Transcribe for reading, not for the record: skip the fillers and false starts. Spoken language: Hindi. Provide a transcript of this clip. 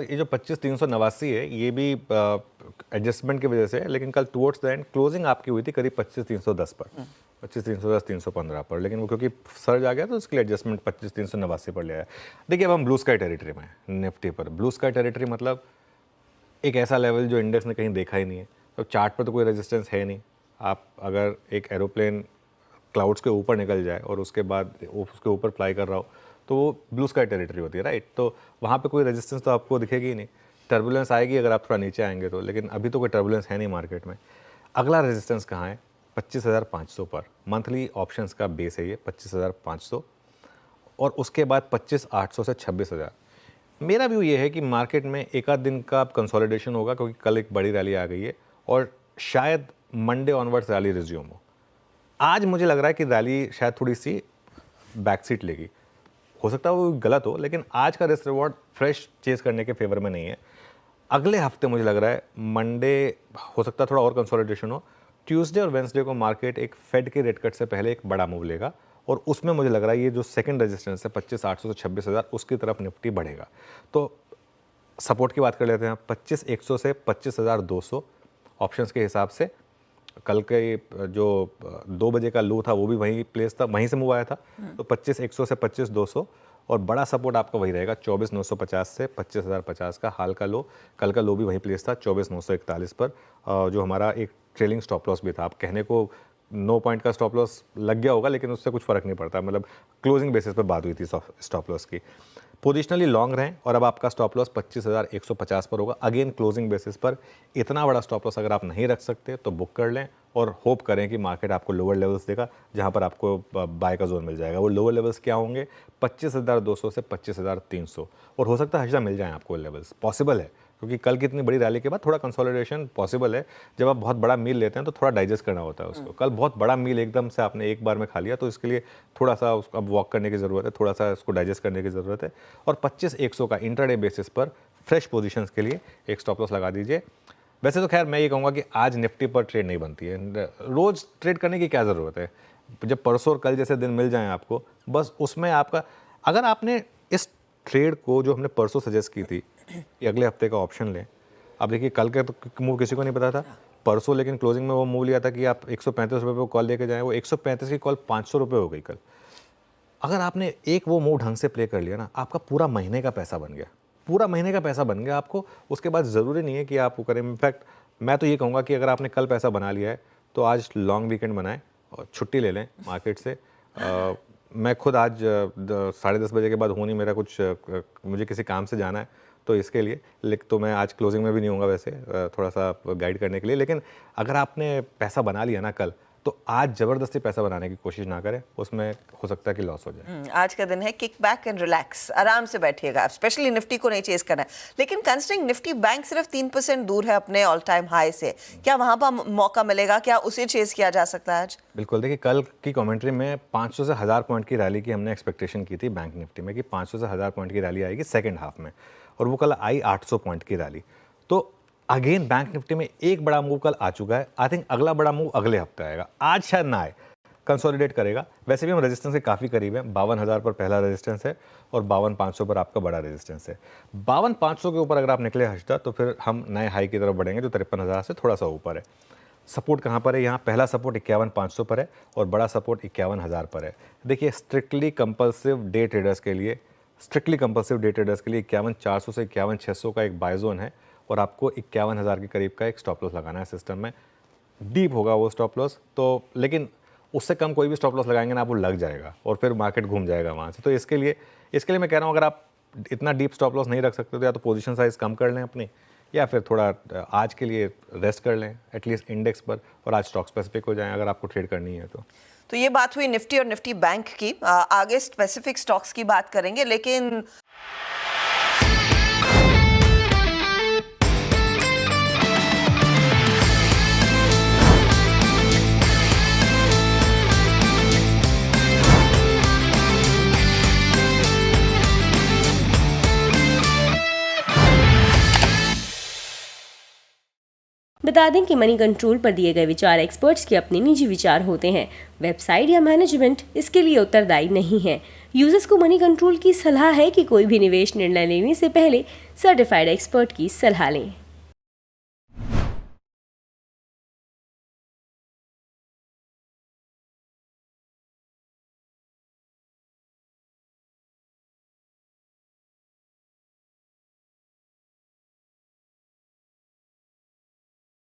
ये जो 25,389 है ये भी एडजस्टमेंट की वजह से है, लेकिन कल टुवर्ड्स द एंड क्लोजिंग आपकी हुई थी करीब 25,310 पर, 25,310 315 पर, लेकिन वो क्योंकि सर्ज आ गया तो उसके लिए एडजस्टमेंट 25,389 पर ले आया। देखिए अब हम ब्लू स्काई टेरिटरी में हैं निफ्टी पर। ब्लू स्काई टेरिटरी मतलब एक ऐसा लेवल जो इंडेक्स ने कहीं देखा ही नहीं है। तो चार्ट पर तो कोई रेजिस्टेंस है नहीं। आप अगर एक एरोप्लेन क्लाउड्स के ऊपर निकल जाए और उसके बाद उसके ऊपर फ्लाई कर रहा हो तो वो ब्लू स्काई टेरिटरी होती है, राइट। तो वहाँ पे कोई रेजिस्टेंस तो आपको दिखेगी ही नहीं। टर्बुलेंस आएगी अगर आप थोड़ा नीचे आएंगे तो, लेकिन अभी तो कोई टर्बुलेंस है नहीं मार्केट में। अगला रेजिस्टेंस कहाँ है? 25,500 पर। मंथली ऑप्शंस का बेस है ये 25,500, और उसके बाद 25,800 से 26,000। मेरा व्यू ये है कि मार्केट में एक आध दिन का कंसोलिडेशन होगा क्योंकि कल एक बड़ी रैली आ गई है और शायद मंडे ऑनवर्ड्स रैली रिज्यूम हो। आज मुझे लग रहा है कि रैली शायद थोड़ी सी बैक सीट लेगी। हो सकता है वो गलत हो, लेकिन आज का रिस्क रिवॉर्ड फ्रेश चेस करने के फेवर में नहीं है। अगले हफ्ते मुझे लग रहा है मंडे हो सकता है थोड़ा और कंसोलिडेशन हो। ट्यूसडे और वेंसडे को मार्केट एक फेड के रेट कट से पहले एक बड़ा मूव लेगा और उसमें मुझे लग रहा है ये जो सेकंड रेजिस्टेंस है 25,800 से 26,000 उसकी तरफ निफ्टी बढ़ेगा। तो सपोर्ट की बात कर लेते हैं 25,100 से 25,200 ऑप्शंस के हिसाब से। कल के जो 2 बजे का लो था वो भी वहीं प्लेस था, वहीं से मूव आया था। तो 25,100 से 25,200 और बड़ा सपोर्ट आपका वही रहेगा 24,950 से 25,050 का हाल का लो। कल का लो भी वहीं प्लेस था 24,941 पर, जो हमारा एक ट्रेलिंग स्टॉप लॉस भी था। आप कहने को 9 पॉइंट का स्टॉप लॉस लग गया होगा, लेकिन उससे कुछ फर्क नहीं पड़ता, मतलब क्लोजिंग बेसिस पर बात हुई थी स्टॉप लॉस की। पोजिशनली लॉन्ग रहें और अब आपका स्टॉप लॉस 25,150 पर होगा, अगेन क्लोजिंग बेसिस पर। इतना बड़ा स्टॉप लॉस अगर आप नहीं रख सकते तो बुक कर लें और होप करें कि मार्केट आपको लोअर लेवल्स देगा जहां पर आपको बाय का जोन मिल जाएगा। वो लोअर लेवल्स क्या होंगे? 25,200 से 25,300, और हो सकता है हमेशा मिल जाएं आपको लेवल्स। पॉसिबल है क्योंकि कल की इतनी बड़ी रैली के बाद थोड़ा कंसोलिडेशन पॉसिबल है। जब आप बहुत बड़ा मील लेते हैं तो थोड़ा डाइजेस्ट करना होता है उसको। कल बहुत बड़ा मील एकदम से आपने एक बार में खा लिया, तो इसके लिए थोड़ा सा उसको अब वॉक करने की ज़रूरत है, थोड़ा सा उसको डाइजेस्ट करने की ज़रूरत है। और 25,100 का इंट्राडे बेसिस पर फ्रेश पोजीशंस के लिए एक स्टॉप लॉस लगा दीजिए। वैसे तो खैर मैं ये कहूँगा कि आज निफ्टी पर ट्रेड नहीं बनती है, रोज़ ट्रेड करने की क्या ज़रूरत है। जब परसों और कल जैसे दिन मिल जाएं आपको, बस उसमें आपका, अगर आपने इस ट्रेड को जो हमने परसों सजेस्ट की थी कि अगले हफ्ते का ऑप्शन लें, अब देखिए कल का तो मूव किसी को नहीं पता था, परसों लेकिन क्लोजिंग में वो मूव लिया था कि आप 135 रुपये पर कॉल लेके जाएं, वो 135 की कॉल 500 रुपये हो गई कल। अगर आपने एक वो मूव ढंग से प्ले कर लिया ना, आपका पूरा महीने का पैसा बन गया, पूरा महीने का पैसा बन गया आपको। उसके बाद ज़रूरी नहीं है कि आप वो करें। इनफैक्ट मैं तो ये कहूँगा कि अगर आपने कल पैसा बना लिया है तो आज लॉन्ग वीकेंड बनाएं और छुट्टी ले लें मार्केट से। मैं खुद आज 10:30 बजे के बाद हूँ नहीं, मेरा कुछ मुझे किसी काम से जाना है तो इसके लिए, लेकिन तो मैं आज क्लोजिंग में भी नहीं होऊंगा वैसे, थोड़ा सा गाइड करने के लिए। लेकिन अगर आपने पैसा बना लिया ना कल, तो आज ज़बरदस्ती पैसा बनाने की कोशिश ना करें, उसमें हो सकता है कि लॉस हो जाए। आज का दिन है किक बैक एंड रिलैक्स, आराम से बैठिएगा। स्पेशली निफ्टी को नहीं चेस करना है, लेकिन कंसिडरिंग निफ्टी बैंक सिर्फ 3% दूर है अपने ऑल टाइम हाई से, क्या वहां पर मौका मिलेगा? क्या उसे चेस किया जा सकता है आज? बिल्कुल। देखिए कल की कमेंट्री में 500 से 1000 पॉइंट की रैली की हमने एक्सपेक्टेशन की थी बैंक निफ्टी में, कि 500 से 1000 पॉइंट की रैली आएगी सेकेंड हाफ में, और वो कल आई 800 पॉइंट की रैली। तो अगेन बैंक निफ्टी में एक बड़ा मूव कल आ चुका है। आई थिंक अगला बड़ा मूव अगले हफ्ते आएगा, आज शायद ना आए, कंसोलिडेट करेगा। वैसे भी हम रेजिस्टेंस के काफ़ी करीब हैं। 52,000 पर पहला रेजिस्टेंस है और 52,500 पर आपका बड़ा रेजिस्टेंस है। 52,500 के ऊपर अगर आप निकले हर्षदा तो फिर हम नए हाई की तरफ बढ़ेंगे जो 53,000 से थोड़ा सा ऊपर है। सपोर्ट कहाँ पर है? यहाँ पहला सपोर्ट 51,500 पर है और बड़ा सपोर्ट 51,000 पर है। देखिए स्ट्रिक्टली कंपल्सिव डे ट्रेडर्स के लिए 51,400 से 51,600 का एक बाय जोन है और आपको 51,000 के करीब का एक स्टॉप लॉस लगाना है सिस्टम में। डीप होगा वो स्टॉप लॉस तो, लेकिन उससे कम कोई भी स्टॉप लॉस लगाएंगे ना, आपको लग जाएगा और फिर मार्केट घूम जाएगा वहाँ से। तो इसके लिए मैं कह रहा हूँ, अगर आप इतना डीप स्टॉप लॉस नहीं रख सकते तो या तो पोजीशन साइज कम कर लें अपनी, या फिर थोड़ा आज के लिए रेस्ट कर लें एटलीस्ट इंडेक्स पर, और आज स्टॉक स्पेसिफिक हो जाएं अगर आपको ट्रेड करनी है तो ये बात हुई निफ्टी और निफ्टी बैंक की। आगे स्पेसिफिक स्टॉक्स की बात करेंगे, लेकिन बता दें कि मनी कंट्रोल पर दिए गए विचार एक्सपर्ट्स के अपने निजी विचार होते हैं। वेबसाइट या मैनेजमेंट इसके लिए उत्तरदायी नहीं है। यूजर्स को मनी कंट्रोल की सलाह है कि कोई भी निवेश निर्णय लेने से पहले सर्टिफाइड एक्सपर्ट की सलाह लें।